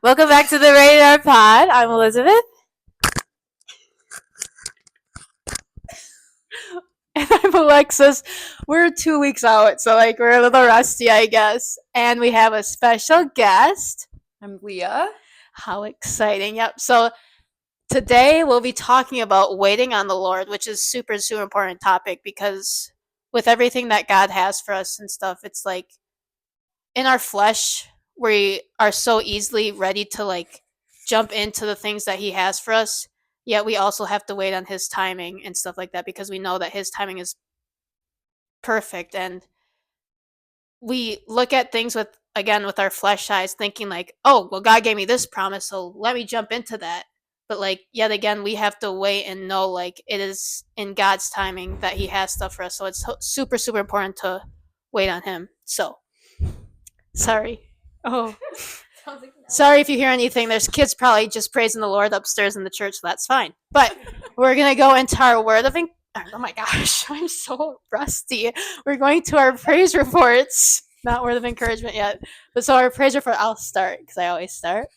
Welcome back to the Radar Pod. I'm Elizabeth. And I'm Alexis. We're 2 weeks out, so we're a little rusty, I guess. And we have a special guest. I'm Leah. How exciting. Yep. So today we'll be talking about waiting on the Lord, which is super important topic because with everything that God has for us and stuff, it's like in our flesh, we are so easily ready to jump into the things that he has for us, yet we also have to wait on his timing and stuff like that because we know that his timing is perfect. And we look at things with our flesh eyes thinking oh, well, God gave me this promise, so let me jump into that. But yet again, we have to wait and know it is in God's timing that he has stuff for us, so it's super important to wait on him. So sorry. Oh. Sorry if you hear anything. There's kids probably just praising the Lord upstairs in the church, so that's fine. But we're going to go into our word of oh my gosh, I'm so rusty. We're going to our praise reports. Not word of encouragement yet. But so our praise report, I'll start because I always start.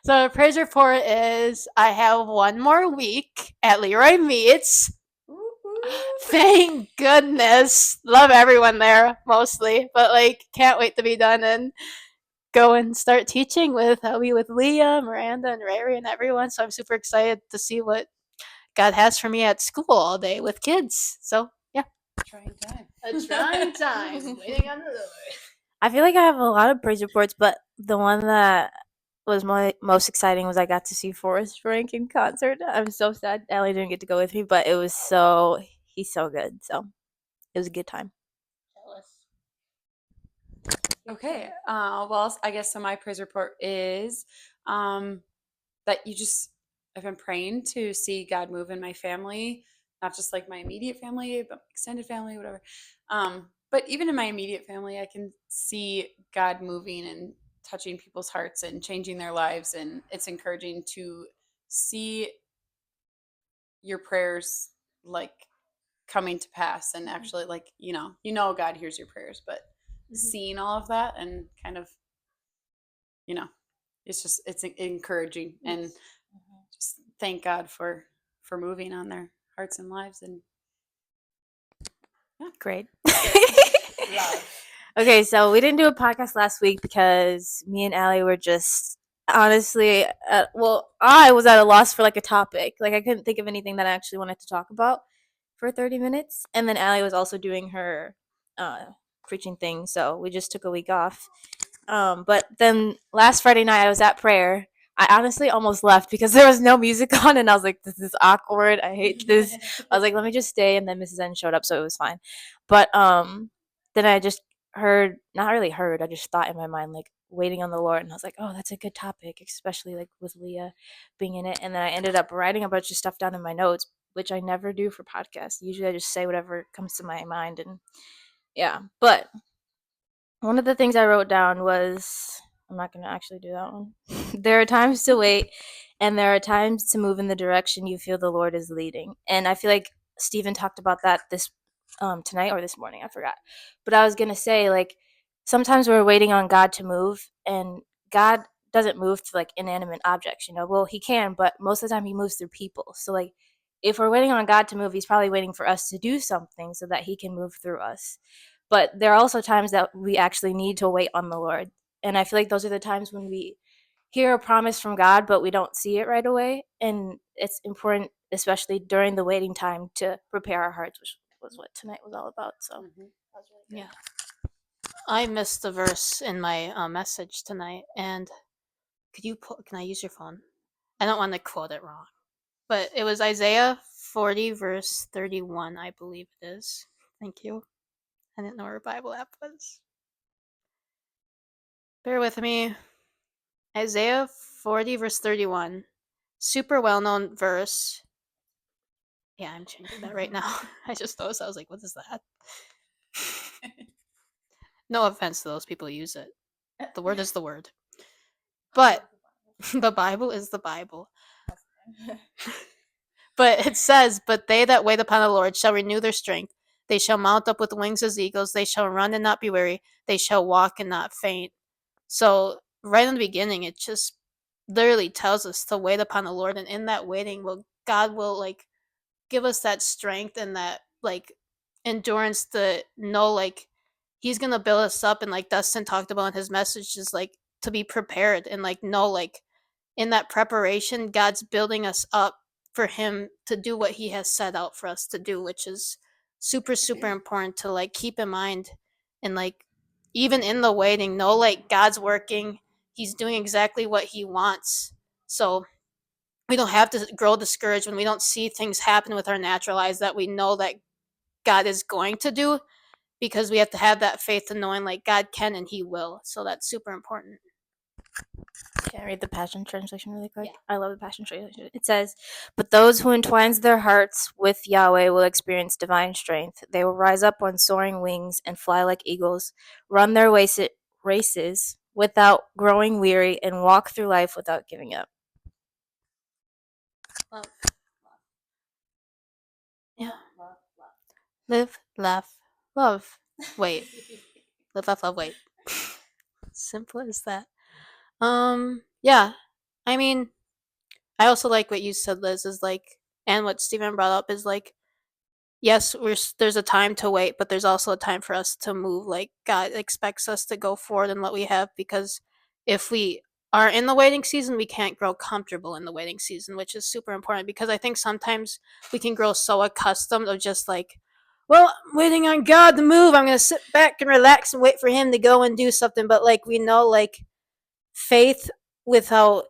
So our praise report is I have one more week at Leroy Meets. Thank goodness. Love everyone there mostly, but can't wait to be done and go and start teaching with Leah, Miranda, and Rary and everyone. So I'm super excited to see what God has for me at school all day with kids. So yeah. Trying time. A trying time. Waiting on the Lord. I feel like I have a lot of praise reports, but the one that was most exciting was I got to see Forrest Frank in concert. I'm so sad Allie didn't get to go with me, but it was he's so good. So it was a good time. Okay. Well, I guess so. My praise report is that I've been praying to see God move in my family, not just my immediate family, but extended family, whatever. But even in my immediate family, I can see God moving and touching people's hearts and changing their lives. And it's encouraging to see your prayers coming to pass and actually God hears your prayers, but seeing all of that and kind of it's encouraging. Yes. And just thank God for moving on their hearts and lives. And yeah. Great. Okay, so we didn't do a podcast last week because me and Allie were just honestly I was at a loss for a topic. I couldn't think of anything that I actually wanted to talk about for 30 minutes, and then Allie was also doing her preaching thing, so we just took a week off. But then last Friday night I was at prayer. I honestly almost left because there was no music on, and I was like, this is awkward. I hate this. I was like, let me just stay, and then Mrs. N showed up, so it was fine. But then I just not really heard, I just thought in my mind, waiting on the Lord, and I was like, oh, that's a good topic, especially with Leah being in it. And then I ended up writing a bunch of stuff down in my notes, which I never do for podcasts. Usually I just say whatever comes to my mind, and yeah. But one of the things I wrote down was, I'm not going to actually do that one. There are times to wait, and there are times to move in the direction you feel the Lord is leading. And I feel like Stephen talked about that this tonight or this morning, I forgot. But I was going to say, sometimes we're waiting on God to move, and God doesn't move to inanimate objects, Well, he can, but most of the time he moves through people. So if we're waiting on God to move, he's probably waiting for us to do something so that he can move through us. But there are also times that we actually need to wait on the Lord. And I feel like those are the times when we hear a promise from God, but we don't see it right away. And it's important, especially during the waiting time, to prepare our hearts, which was what tonight was all about. So that was really good. Yeah. I missed the verse in my message tonight, and can I use your phone? I don't want to quote it wrong, but it was Isaiah 40 verse 31, I believe it is. Thank you. I didn't know where Bible app was. Bear with me. Isaiah 40 verse 31. Super well-known verse. Yeah, I'm changing that right now. I just noticed. I was like, what is that? No offense to those people who use it. The word is the word. But the Bible is the Bible. But it says, but they that wait upon the Lord shall renew their strength. They shall mount up with wings as eagles. They shall run and not be weary. They shall walk and not faint. So right in the beginning, it just literally tells us to wait upon the Lord, and in that waiting, will God will like give us that strength and that like endurance to know like He's gonna build us up, and like Dustin talked about in his message, is like to be prepared and like know like in that preparation, God's building us up for Him to do what He has set out for us to do, which is super, super important to like keep in mind. And like, even in the waiting, know like God's working, He's doing exactly what He wants. So we don't have to grow discouraged when we don't see things happen with our natural eyes that we know that God is going to do, because we have to have that faith in knowing like God can and He will. So that's super important. Can I read the Passion Translation really quick? Yeah. I love the Passion Translation. It says, "But those who entwines their hearts with Yahweh will experience divine strength. They will rise up on soaring wings and fly like eagles, run their races without growing weary, and walk through life without giving up." Love. Yeah. Live, laugh, love. Wait. Live, laugh, love, wait. Simple as that. Yeah. I mean, I also like what you said, Liz, is like, and what Steven brought up is like, yes, there's a time to wait, but there's also a time for us to move. Like God expects us to go forward in what we have, because if we are in the waiting season, we can't grow comfortable in the waiting season, which is super important, because I think sometimes we can grow so accustomed of just like, well, I'm waiting on God to move. I'm going to sit back and relax and wait for Him to go and do something. But like we know, like faith without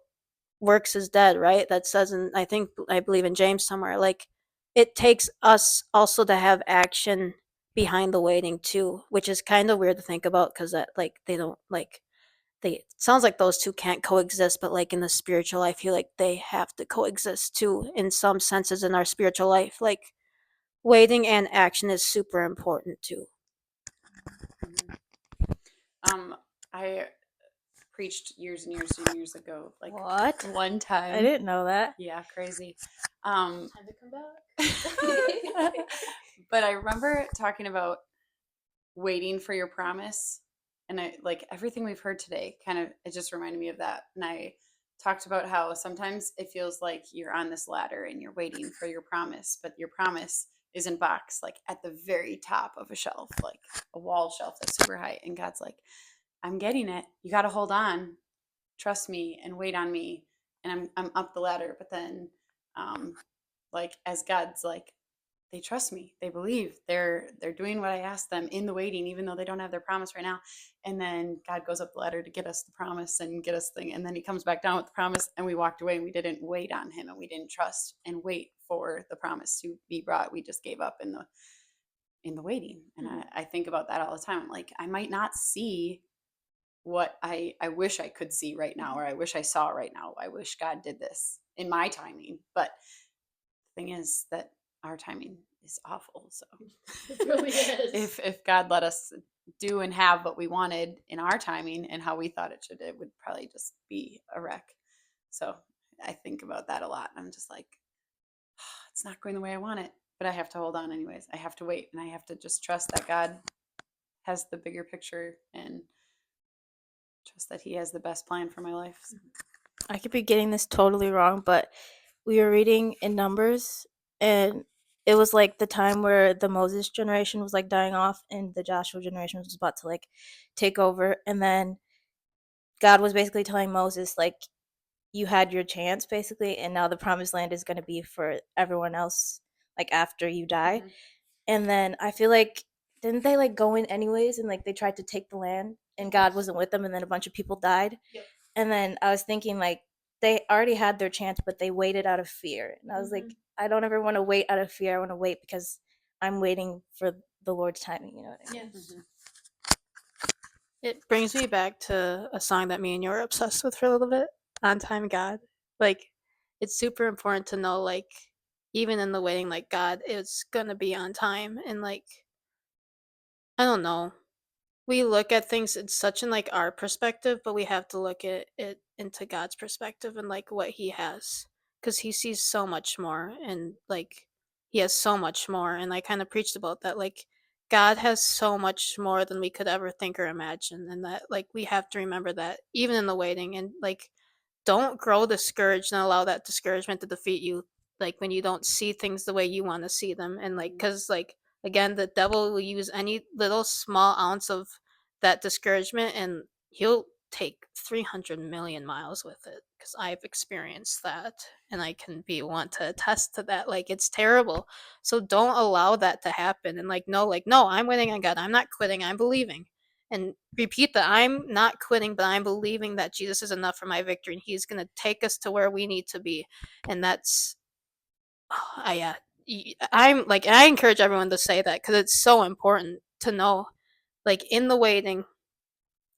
works is dead, right? That says in, I believe in James somewhere. Like it takes us also to have action behind the waiting too, which is kind of weird to think about, because that like they don't like they it sounds like those two can't coexist, but like in the spiritual, I feel like they have to coexist too in some senses in our spiritual life. Like waiting and action is super important too. I preached years and years and years ago, like What? one time. I didn't know that. Yeah, crazy. Time to come back. But I remember talking about waiting for your promise, and I like everything we've heard today kind of, it just reminded me of that. And I talked about how sometimes it feels like you're on this ladder and you're waiting for your promise, but your promise is in box, like at the very top of a shelf, like a wall shelf that's super high, and God's like, I'm getting it, you got to hold on, trust me and wait on me. And I'm up the ladder. But then like as God's like, they trust me, they believe, they're doing what I asked them in the waiting, even though they don't have their promise right now. And then God goes up the ladder to get us the promise and get us thing, and then He comes back down with the promise, and we walked away and we didn't wait on Him, and we didn't trust and wait for the promise to be brought. We just gave up in the waiting. And I think about that all the time. Like I might not see what I wish I could see right now, or I wish I saw right now. I wish God did this in my timing. But the thing is that our timing is awful. So It really is. if God let us do and have what we wanted in our timing and how we thought it should, it would probably just be a wreck. So I think about that a lot. I'm just like, oh, it's not going the way I want it, but I have to hold on anyways. I have to wait, and I have to just trust that God has the bigger picture, and trust that He has the best plan for my life. So. I could be getting this totally wrong, but we were reading in Numbers, and it was like the time where the Moses generation was like dying off, and the Joshua generation was about to like take over. And then God was basically telling Moses, like, you had your chance basically, and now the promised land is going to be for everyone else, like after you die. Mhm. And then I feel like, didn't they like go in anyways, and like they tried to take the land, and God wasn't with them, and then a bunch of people died. Yep. And then I was thinking, like, they already had their chance, but they waited out of fear. And I was like, I don't ever want to wait out of fear. I want to wait because I'm waiting for the Lord's timing. You know what I mean? Yes. It brings me back to a song that me and you were obsessed with for a little bit, On Time God. Like, it's super important to know, like, even in the waiting, like, God is gonna be on time. And, like, I don't know. We look at things in such in, like, our perspective, but we have to look at it into God's perspective and, like, what He has. Because He sees so much more, and, like, He has so much more. And I kind of preached about that. Like, God has so much more than we could ever think or imagine, and that like we have to remember that even in the waiting, and like don't grow discouraged and allow that discouragement to defeat you, like when you don't see things the way you want to see them. And like because like again, the devil will use any little small ounce of that discouragement, and he'll take 300 million miles with it, because I've experienced that, and I can be one to attest to that. Like it's terrible. So don't allow that to happen, and like no, I'm waiting on God, I'm not quitting, I'm believing. And repeat that I'm not quitting, but I'm believing that Jesus is enough for my victory, and he's going to take us to where we need to be. And that's yeah, I'm like, I encourage everyone to say that, because it's so important to know, like in the waiting,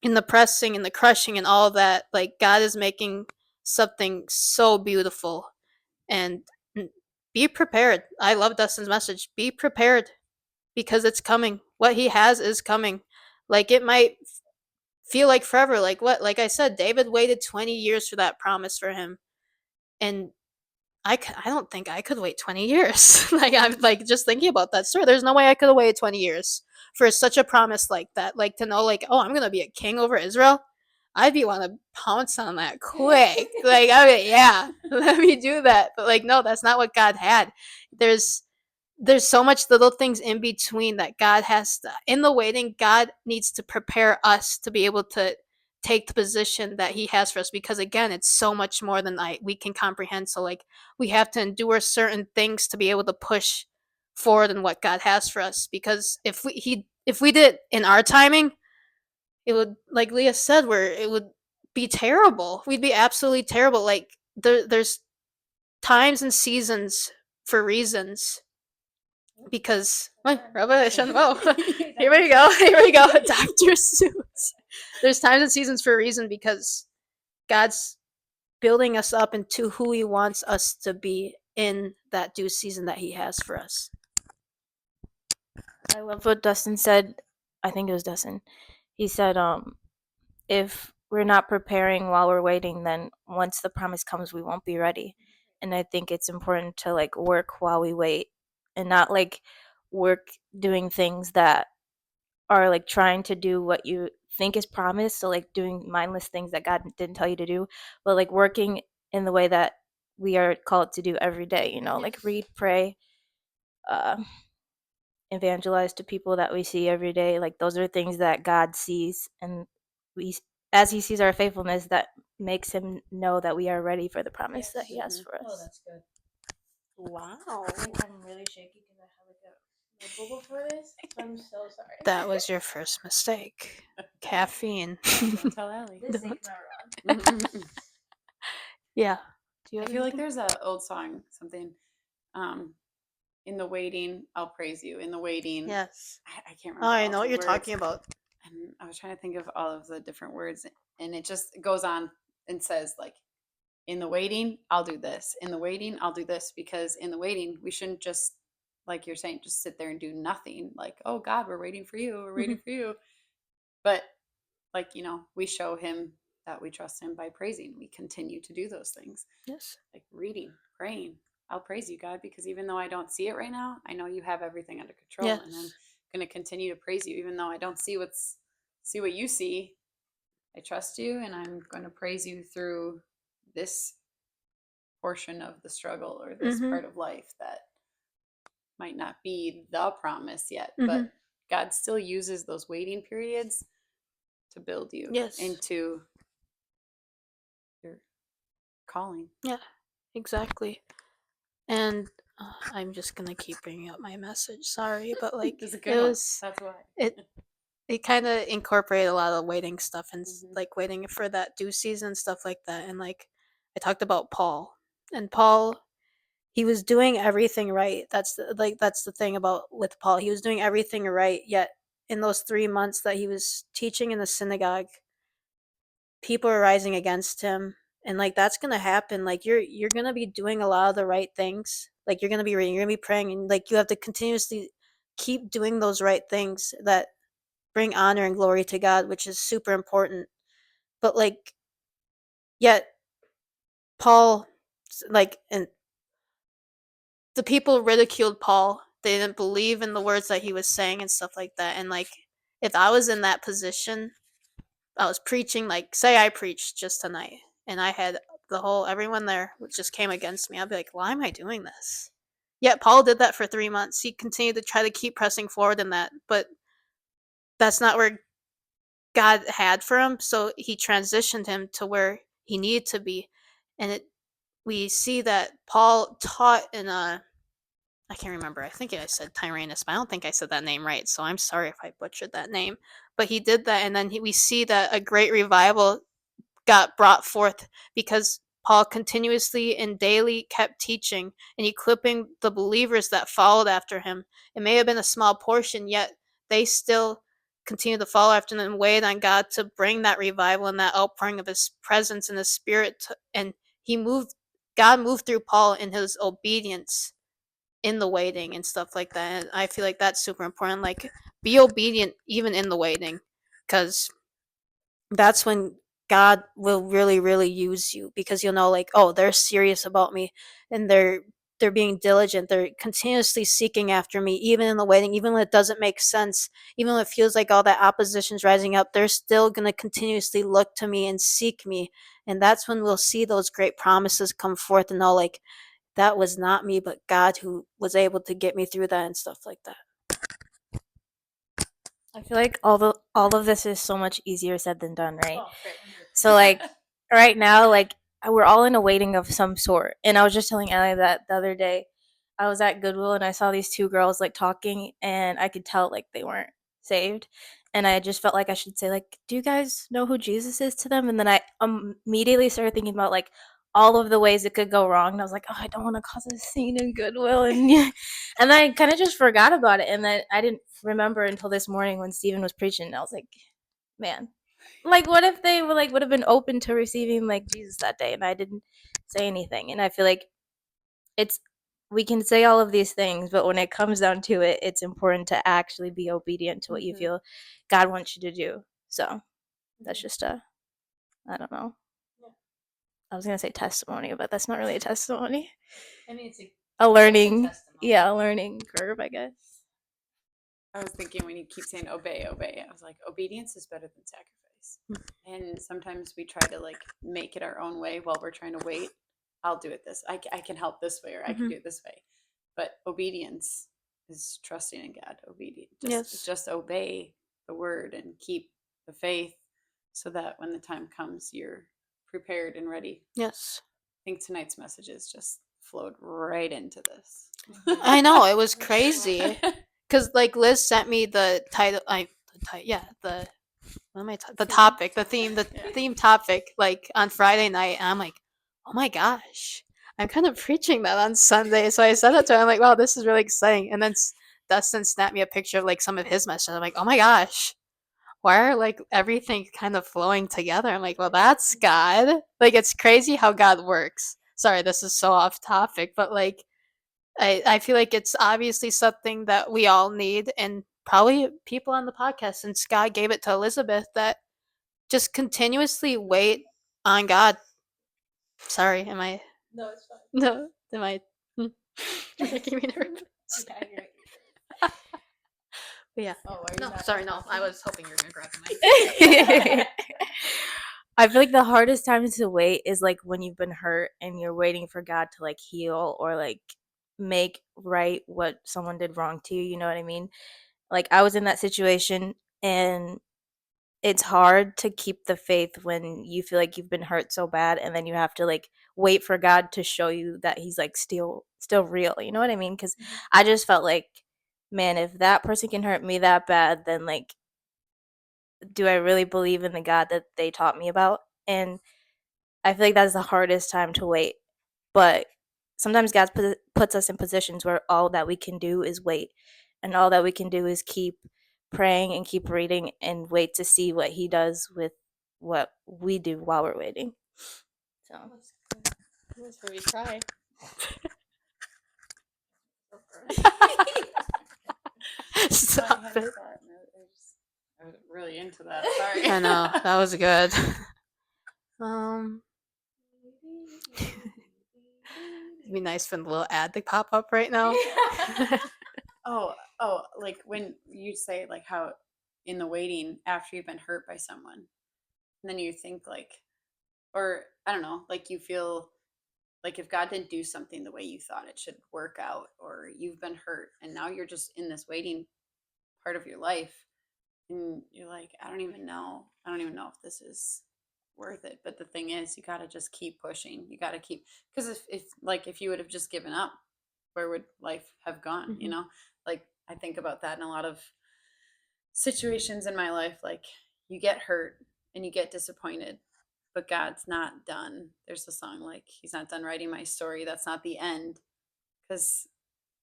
in the pressing, in the crushing, and all that, like God is making something so beautiful. And be prepared. I love Dustin's message. Be prepared, because it's coming. What he has is coming. Like it might feel like forever. Like what? Like I said, David waited 20 years for that promise for him, and I don't think I could wait 20 years. Like I'm like just thinking about that story. There's no way I could have waited 20 years for such a promise like that. Like to know, like, oh, I'm gonna be a king over Israel. I'd be want to pounce on that quick. Like, I mean, yeah, let me do that. But like, no, that's not what God had. There's there's so much little things in between that God has to, in the waiting, God needs to prepare us to be able to take the position that he has for us, because again, it's so much more than we can comprehend. So like we have to endure certain things to be able to push forward in what God has for us, because if we did it in our timing, it would, like Leah said, where it would be terrible. We'd be absolutely terrible. Like there's times and seasons for reasons, because Revelation. Whoa, here we go. Here we go. Dr. Seuss. There's times and seasons for a reason, because God's building us up into who He wants us to be in that due season that He has for us. I love what Dustin said. I think it was Dustin. He said, if we're not preparing while we're waiting, then once the promise comes, we won't be ready. And I think it's important to like work while we wait, and not like work doing things that are like trying to do what you think is promised. So like doing mindless things that God didn't tell you to do, but like working in the way that we are called to do every day, you know, like read, pray, uh, evangelize to people that we see every day. Like those are things that God sees, and we, as He sees our faithfulness, that makes Him know that we are ready for the promise that He has for us. Oh, that's good. Wow. I think I'm really shaky because I have like a bubble for this. So I'm so sorry. That was your first mistake. Caffeine. Don't tell Allie. This Don't. ain't not wrong. Yeah. Do you I have feel like anything? there's a old song, something, um, in the waiting, I'll praise you. In the waiting, Yes. I can't Oh, remember I all know the what you're words. talking about. And I was trying to think of all of the different words, and it just goes on and says like, in the waiting, I'll do this. In the waiting, I'll do this, because in the waiting, we shouldn't just, like you're saying, just sit there and do nothing. Like, oh God, we're waiting for you. We're waiting for you. But like, we show him that we trust him by praising. We continue to do those things, Yes. like reading, praying. I'll praise you, God, because even though I don't see it right now, I know you have everything under control, and I'm Yes. going to continue to praise you, even though I don't see what you see. I trust you, and I'm going to praise you through this portion of the struggle, or this Mm-hmm. part of life that might not be the promise yet, Mm-hmm. but God still uses those waiting periods to build you Yes. into your calling. Yeah. Exactly. And I'm just gonna keep bringing up my message. Sorry, but like It's a it good one. was That's why. it kind of incorporated a lot of waiting stuff, and Mhm. like waiting for that due season, stuff like that. And like I talked about Paul, and Paul, he was doing everything right. That's the thing about with Paul. He was doing everything right, yet in those 3 months that he was teaching in the synagogue, people are rising against him. And like that's gonna happen. Like you're gonna be doing a lot of the right things. Like you're gonna be reading, you're gonna be praying, and like you have to continuously keep doing those right things that bring honor and glory to God, which is super important. But like yet Paul, like, and the people ridiculed Paul. they didn't believe in the words that he was saying and stuff like that. And like, if I was in that position, I was preaching, like, say I preached just tonight, and I had everyone there just came against me. I'd be like, why am I doing this? Yet Paul did that for 3 months. He continued to try to keep pressing forward in that, but that's not where God had for him. So he transitioned him to where he needed to be, and we see that Paul taught in a, I can't remember. I think I said Tyrannus, but I don't think I said that name right. So I'm sorry if I butchered that name. But he did that, and then we see that a great revival got brought forth because Paul continuously and daily kept teaching and equipping the believers that followed after him. It may have been a small portion, yet they still continued to follow after him and wait on God to bring that revival and that outpouring of his presence and his spirit. And God moved through Paul in his obedience in the waiting and stuff like that. And I feel like that's super important. Like, be obedient even in the waiting, because that's when God will really, really use you, because you'll know, like, oh, they're serious about me, and they're being diligent. They're continuously seeking after me, even in the waiting, even when it doesn't make sense, even when it feels like all that opposition's rising up. They're still gonna continuously look to me and seek me, and that's when we'll see those great promises come forth, and know, like, that was not me, but God who was able to get me through that and stuff like that. I feel like all of this is so much easier said than done, right? So like right now, like we're all in a waiting of some sort. And I was just telling Ellie that the other day. I was at Goodwill and I saw these two girls like talking, and I could tell like they weren't saved. And I just felt like I should say, like, do you guys know who Jesus is to them? And then I immediately started thinking about like all of the ways it could go wrong. And I was like, oh, I don't want to cause a scene in Goodwill. And and then I kind of just forgot about it. And then I didn't remember until this morning when Stephen was preaching. And I was like, man, like what if they were like would have been open to receiving like Jesus that day, and I didn't say anything. And I feel like it's we can say all of these things, but when it comes down to it, it's important to actually be obedient to what you feel God wants you to do. So that's just I don't know. I was gonna say testimony, but that's not really a testimony. I mean, it's A learning, a learning curve, I guess. I was thinking when you keep saying obey, obey, I was like, obedience is better than sacrifice. And sometimes we try to like make it our own way while we're trying to wait. I'll do it this. I can help this way, or I can do it this way. But obedience is trusting in God. Obedience, just obey the word and keep the faith, so that when the time comes, you're prepared and ready. Yes. I think tonight's messages just flowed right into this. I know, it was crazy. Because like Liz sent me the title, the topic, the theme topic, like on Friday night, and I'm like, oh my gosh, I'm kind of preaching that on Sunday. So I sent it to her. I'm like, wow, this is really exciting. And then Dustin snapped me a picture of like some of his messages. I'm like, oh my gosh, why are like everything kind of flowing together? I'm like, well, that's God. Like, it's crazy how God works. Sorry, this is so off topic, but like, I feel like it's obviously something that we all need, and probably people on the podcast, since God gave it to Elizabeth, that just continuously wait on God. Sorry, am I? No, it's fine. No, am I? You're making me nervous. But yeah. Oh, No, sorry, no. I was hoping you were gonna grab the mic. I feel like the hardest time to wait is like when you've been hurt and you're waiting for God to like heal or like make right what someone did wrong to you. You know what I mean? Like I was in that situation, and it's hard to keep the faith when you feel like you've been hurt so bad, and then you have to like wait for God to show you that he's like still real. You know what I mean? Because I just felt like, man, if that person can hurt me that bad, then like do I really believe in the God that they taught me about? And I feel like that's the hardest time to wait. But sometimes God puts us in positions where all that we can do is wait. And all that we can do is keep praying and keep reading and wait to see what he does with what we do while we're waiting. So That's where we try. Stop it. I was really into that. Sorry. I know, that was good. It'd be nice for the little ad to pop up right now. Like when you say like how in the waiting after you've been hurt by someone, and then you think like, or I don't know, like you feel like if God didn't do something the way you thought it should work out, or you've been hurt and now you're just in this waiting part of your life, and you're like, I don't even know if this is worth it. But the thing is, you got to just keep pushing. You got to keep, because if you would have just given up, where would life have gone? Mhm. Like I think about that in a lot of situations in my life. Like you get hurt and you get disappointed, but God's not done. There's a song like, He's not done writing my story. That's not the end, because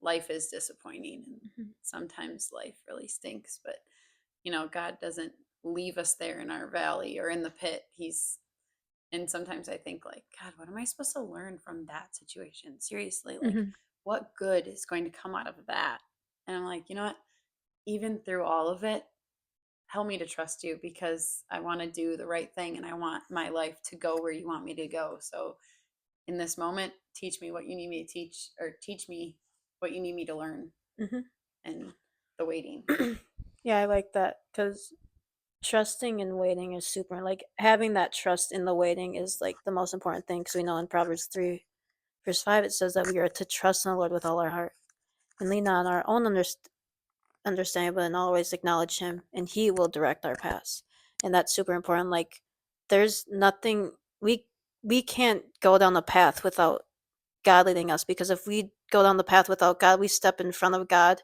life is disappointing and Mhm. sometimes life really stinks. But God doesn't leave us there in our valley or in the pit. And sometimes I think like, God, what am I supposed to learn from that situation? Seriously, like Mhm. what good is going to come out of that? And I'm like, you know what? Even through all of it, help me to trust you, because I want to do the right thing and I want my life to go where you want me to go. So in this moment, teach me what you need me to teach, or teach me what you need me to learn, Mhm. and the waiting. Yeah, I like that because trusting and waiting is super. Like having that trust in the waiting is like the most important thing because we know in Proverbs 3 verse 5 it says that we are to trust in the Lord with all our heart and lean on our own understanding, but in all ways acknowledge Him, and He will direct our paths. And that's super important. Like there's nothing we can't go down the path without God leading us, because if we go down the path without God, we step in front of God,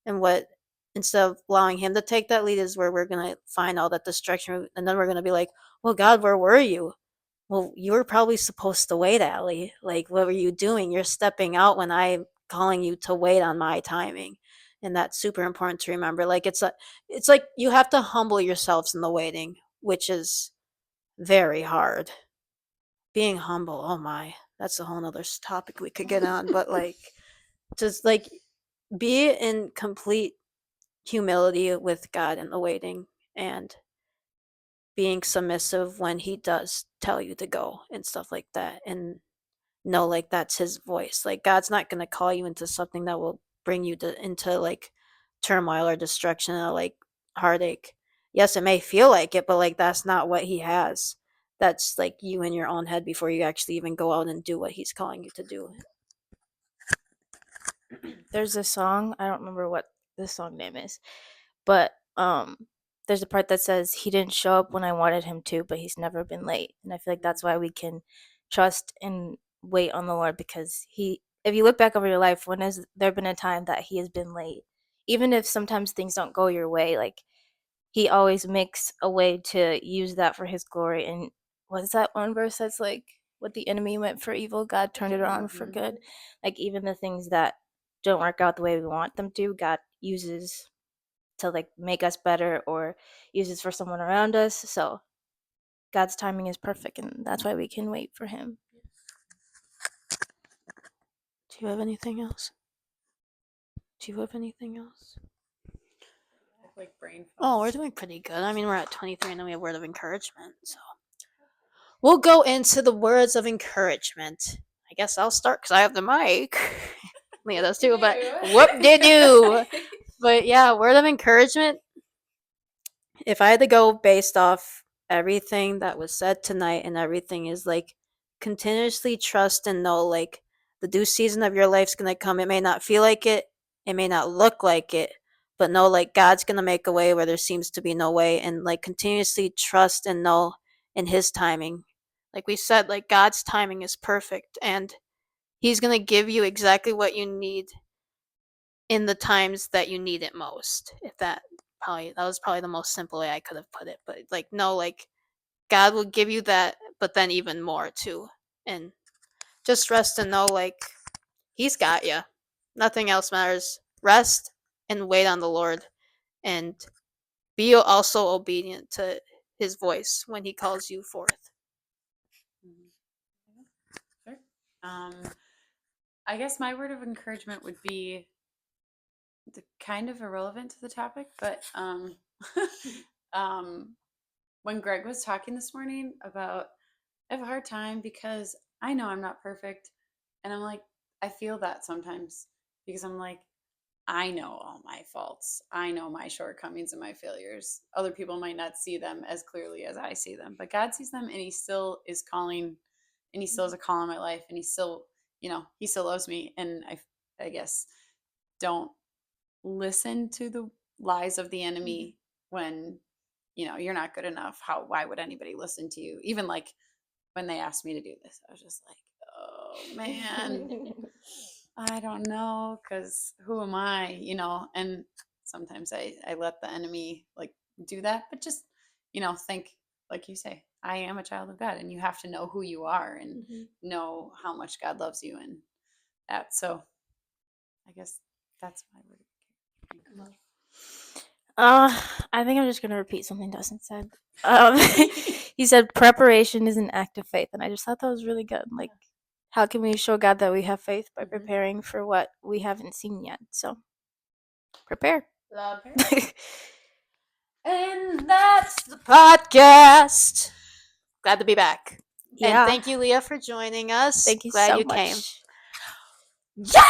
and what instead of allowing Him to take that lead is where we're gonna find all that distraction, and then we're gonna be like, "Well, God, where were you?" Well, you were probably supposed to wait, Allie. Like, what were you doing? You're stepping out when I'm calling you to wait on my timing, and that's super important to remember. Like, it's like you have to humble yourselves in the waiting, which is very hard. Being humble, oh my, that's a whole nother topic we could get on. But like, just like be in complete humility with God in the waiting, and being submissive when He does tell you to go and stuff like that, and know like that's His voice. Like God's not going to call you into something that will bring you into like turmoil or destruction or like heartache. Yes, it may feel like it, but like that's not what He has. That's like you in your own head before you actually even go out and do what He's calling you to do. There's a song, I don't remember what the song name is, but there's a part that says he didn't show up when I wanted him to, but he's never been late. And I feel like that's why we can trust and wait on the Lord, because he if you look back over your life, when has there been a time that he has been late? Even if sometimes things don't go your way, like he always makes a way to use that for his glory. And what's that one verse that's like, what the enemy meant for evil, God turned it around for good? Like even the things that don't work out the way we want them to, God uses to like make us better or uses for someone around us. So God's timing is perfect, and that's why we can wait for him. Do you have anything else? Do you have anything else? Like brain Oh, fog. we're doing pretty good. I mean, we're at 23 and then we have word of encouragement. So we'll go into the words of encouragement. I guess I'll start because I have the mic. Leah does too, but whoop de doo. But yeah, word of encouragement. If I had to go based off everything that was said tonight, and everything is like continuously trust and know like the due season of your life's gonna come. It may not feel like it may not look like it, but know like God's gonna make a way where there seems to be no way, and like continuously trust and know in His timing. Like we said, like God's timing is perfect, and He's gonna give you exactly what you need in the times that you need it most. If that was probably the most simple way I could have put it. But like no, like God will give you that, but then even more too. And just rest and know like He's got you. Nothing else matters. Rest and wait on the Lord, and be also obedient to His voice when He calls you forth. Sure. Um, I guess my word of encouragement would be kind of irrelevant to the topic, but um, when Greg was talking this morning about, I have a hard time because I know I'm not perfect, and I'm like, I feel that sometimes because I'm like, I know all my faults. I know my shortcomings and my failures. Other people might not see them as clearly as I see them, but God sees them, and He still is calling, and He still has a call in my life, and He still, He still loves me. And I guess, don't listen to the lies of the enemy when you're not good enough. Why would anybody listen to you? Even like when they asked me to do this, I was just like, oh man, I don't know, because who am I? And sometimes I let the enemy like do that, but just think, like you say, I am a child of God, and you have to know who you are and know how much God loves you, and that. So I guess that's my word. Love. I think I'm just gonna repeat something Dustin said. He said preparation is an act of faith, and I just thought that was really good. Like, how can we show God that we have faith by preparing for what we haven't seen yet? So, prepare. Love. And that's the podcast. Glad to be back. Yeah. And thank you, Leah, for joining us. Thank you Glad so you much. came. Yeah!